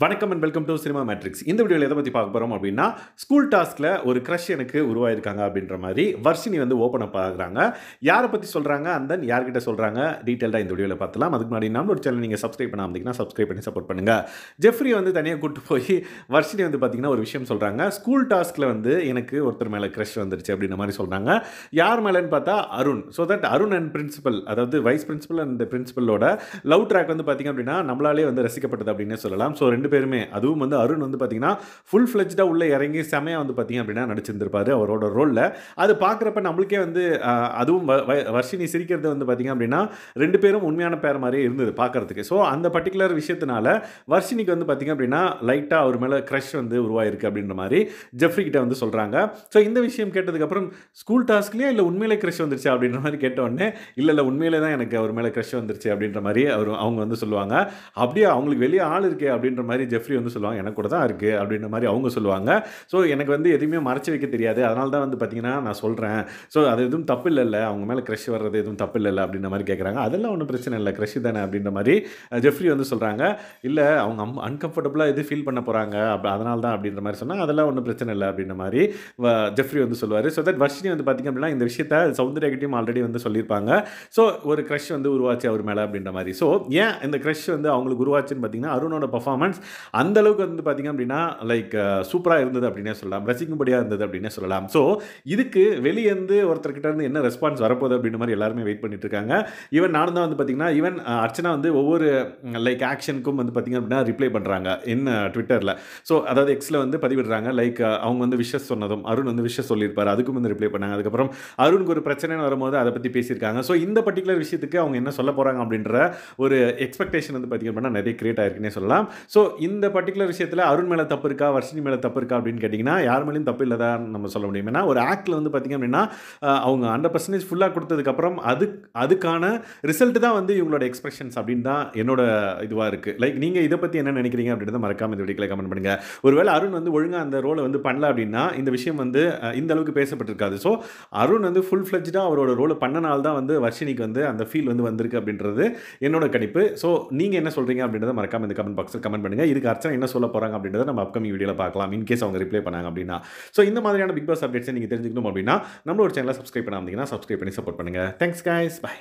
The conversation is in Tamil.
வணக்கம் and welcome to cinema matrix. இந்த வீடியோவில் எதை பற்றி பார்க்க போகிறோம் அப்படின்னா, ஸ்கூல் டாஸ்கில் ஒரு க்ரஷ் எனக்கு உருவாயிருக்காங்க அப்படின்ற மாதிரி வர்ஷினி வந்து ஓப்பன் அப் ஆகுறாங்க. யாரை பற்றி சொல்கிறாங்க அண்ட் தென் யார்கிட்ட சொல்கிறாங்க டீட்டெயிலாக இந்த வீடியோவில் பார்த்துலாம். அதுக்கு முன்னாடி நம்மளோட சேனல் நீங்கள் சப்ஸ்கிரைப் பண்ணாமல் இருந்தீங்கன்னா சப்ஸ்கிரைப் பண்ணி சப்போர்ட் பண்ணுங்கள். ஜெஃப்ரி வந்து தனியாக கூப்பிட்டு போய் வர்ஷினி வந்து பார்த்தீங்கன்னா ஒரு விஷயம் சொல்கிறாங்க. ஸ்கூல் டாஸ்கில் வந்து எனக்கு ஒருத்தர் மேலே க்ரஷ் வந்துருச்சு அப்படின்ற மாதிரி சொல்கிறாங்க. யார் மேலேன்னு பார்த்தா Arun. So that Arun and principal, அதாவது வைஸ் பிரின்சிபல் அண்ட் பிரின்சிபலோட லவ் ட்ராக் வந்து பார்த்திங்க அப்படின்னா நம்மளாலே வந்து ரசிக்கப்பட்டது அப்படின்னு சொல்லலாம். ஸோ ரெண்டு பேருமே, அதுவும் வந்து அருண் வந்து பார்த்தீங்கன்னா ஃபுல் ஃப்ளெஜ்டாக உள்ள இறங்கி செமையாக வந்து பார்த்தீங்க அப்படின்னா நடிச்சிருந்திருப்பாரு அவரோட ரோலில். அது பார்க்குறப்ப நம்மளுக்கே வந்து அதுவும் வர்ஷினி சிரிக்கிறது வந்து பார்த்தீங்க அப்படின்னா ரெண்டு பேரும் உண்மையான பேர் மாதிரியே இருந்தது பார்க்குறதுக்கு. ஸோ அந்த பர்டிகுலர் விஷயத்தினால வர்ஷினிக்கு வந்து பார்த்தீங்க அப்படின்னா லைட்டாக அவர் மேலே க்ரஷ் வந்து உருவாயிருக்கு அப்படின்ற மாதிரி ஜெஃப்ரி கிட்ட வந்து சொல்கிறாங்க. ஸோ இந்த விஷயம் கேட்டதுக்கப்புறம் ஸ்கூல் டாஸ்க்லேயே இல்லை உண்மையிலே க்ரஷ் வந்துருச்சு அப்படின்ற மாதிரி கேட்டோடனே இல்லை உண்மையிலே தான் எனக்கு அவர் மேலே க்ரஷ் வந்துருச்சு அப்படின்ற மாதிரி அவங்க வந்து சொல்லுவாங்க. அப்படியே அவங்களுக்கு வெளியே ஆள் இருக்கே அப்படின்ற மாதிரி ஜெஃப்ரி வந்து சொல்லுவாங்க. எனக்கு கூட தான் இருக்குது அப்படின்ற மாதிரி அவங்க சொல்லுவாங்க. ஸோ எனக்கு வந்து எதுவுமே மறைச்சி வைக்க தெரியாது, அதனால தான் வந்து பார்த்தீங்கன்னா நான் சொல்கிறேன். ஸோ அது எதுவும் தப்பு இல்லைல்ல, அவங்க மேலே க்ரஷ் வர்றது எதுவும் தப்பு இல்லைல்ல அப்படின்ற மாதிரி கேட்குறாங்க. அதெல்லாம் ஒன்றும் பிரச்சனை இல்லை, க்ரஷ் தானே அப்படின்ற மாதிரி ஜெஃப்ரி வந்து சொல்கிறாங்க. இல்லை அவங்க அன்கம்ஃபர்டபுளாக எது ஃபீல் பண்ண போகிறாங்க அதனால தான் அப்படின்ற மாதிரி சொன்னால் அதெல்லாம் ஒன்றும் பிரச்சனை இல்லை அப்படின்ற மாதிரி ஜெஃப்ரி வந்து சொல்லுவார். ஸோ தட் வர்ஷினி வந்து பார்த்திங்க அப்படின்னா இந்த விஷயத்தை சௌந்தர்யாகிட்டையும் ஆல்ரெடி வந்து சொல்லியிருப்பாங்க. ஸோ ஒரு க்ரஷ் வந்து உருவாச்சு அவர் மேலே அப்படின்ற மாதிரி. ஸோ ஏன் இந்த க்ரஷ் வந்து அவங்களுக்கு உருவாச்சுன்னு பார்த்தீங்கன்னா அருணோட பர்ஃபார்மன்ஸ் அந்த அளவுக்கு வந்து பார்த்திங்க அப்படின்னா லைக் சூப்பராக இருந்தது அப்படின்னே சொல்லலாம், ரசிக்கும்படியாக இருந்தது அப்படின்னே சொல்லலாம். ஸோ இதுக்கு வெளியேருந்து ஒருத்தர்கிட்ட இருந்து என்ன ரெஸ்பான்ஸ் வரப்போகுது அப்படின்ற மாதிரி எல்லாருமே வெயிட் பண்ணிட்டு இருக்காங்க. ஈவன் நானும் தான் வந்து பார்த்திங்கன்னா ஈவன் அர்ச்சனா வந்து ஒவ்வொரு லைக் ஆக்ஷனுக்கும் வந்து பார்த்திங்க அப்படின்னா ரிப்ளை பண்ணுறாங்க ட்விட்டரில். ஸோ அதாவது எக்ஸில் வந்து பதிவிடுறாங்க. லைக் அவங்க வந்து விஷஸ் சொன்னதும் அருண் வந்து விஷஸ் சொல்லியிருப்பார், அதுக்கும் வந்து ரிப்ளை பண்ணாங்க. அதுக்கப்புறம் அருணுக்கு ஒரு பிரச்சனைன்னு வரும்போது அதை பற்றி பேசியிருக்காங்க. ஸோ இந்த பர்டிகுலர் விஷயத்துக்கு அவங்க என்ன சொல்ல போகிறாங்க அப்படின்ற ஒரு எக்ஸ்பெக்டேஷன் வந்து பார்த்திங்க அப்படின்னா நிறைய கிரியேட் ஆயிருக்குன்னே சொல்லலாம். ஸோ இந்த பர்டிகுலர் விஷயத்தில் அருண் மேலே தப்பு இருக்கா வர்ஷினி மேலே தப்பு இருக்கா அப்படின்னு கேட்டிங்கன்னா யார் மேலேயும் தப்பு இல்லை தான் நம்ம சொல்ல முடியும். ஏன்னா ஒரு ஆக்டில் வந்து பார்த்திங்க அப்படின்னா அவங்க 100% ஃபுல்லாக கொடுத்ததுக்கப்புறம் அதுக்கான ரிசல்ட் தான் வந்து இவங்களோட எக்ஸ்பிரஷன்ஸ் அப்படின்னு தான் என்னோட இதுவாக இருக்குது. லைக் நீங்கள் இதை பற்றி என்ன நினைக்கிறீங்க அப்படின்றத மறக்காமல் இந்த வீடியோவில் கமெண்ட் பண்ணுங்கள். ஒருவேளை அருண் வந்து ஒழுங்காக அந்த ரோலை வந்து பண்ணல அப்படின்னா இந்த விஷயம் வந்து இந்த அளவுக்கு பேசப்பட்டிருக்காது. ஸோ அருண் வந்து ஃபுல் ஃப்ளெஜ்டாக அவரோட ரோலை பண்ணனால தான் வந்து வர்ஷினிக்கு வந்து அந்த ஃபீல் வந்து வந்திருக்கு அப்படின்றது என்னோட கணிப்பு. ஸோ நீங்கள் என்ன சொல்கிறீங்க அப்படின்றத மறக்காமல் இந்த கமெண்ட் பாக்ஸில் கமெண்ட் பண்ணுங்கள். இதுக்கு அர்ச்சனை என்ன சொல்ல போகிறாங்க அப்படின்றத நம்ம அப்கமிங் வீடியோவில் பார்க்கலாம், இன்கேஸ் அவங்க ரிப்ளை பண்ணாங்க அப்படின்னா. ஸோ இந்த மாதிரியான பிக் பாஸ் அப்டேட்ஸை நீங்கள் தெரிஞ்சுக்கணும் அப்படின்னா நம்மளோட சேனலை சப்ஸ்கிரைப் பண்ணாமல் இருந்தீங்கன்னா சப்ஸ்கிரைப் பண்ணி சப்போர்ட் பண்ணுங்கள். Thanks guys, by.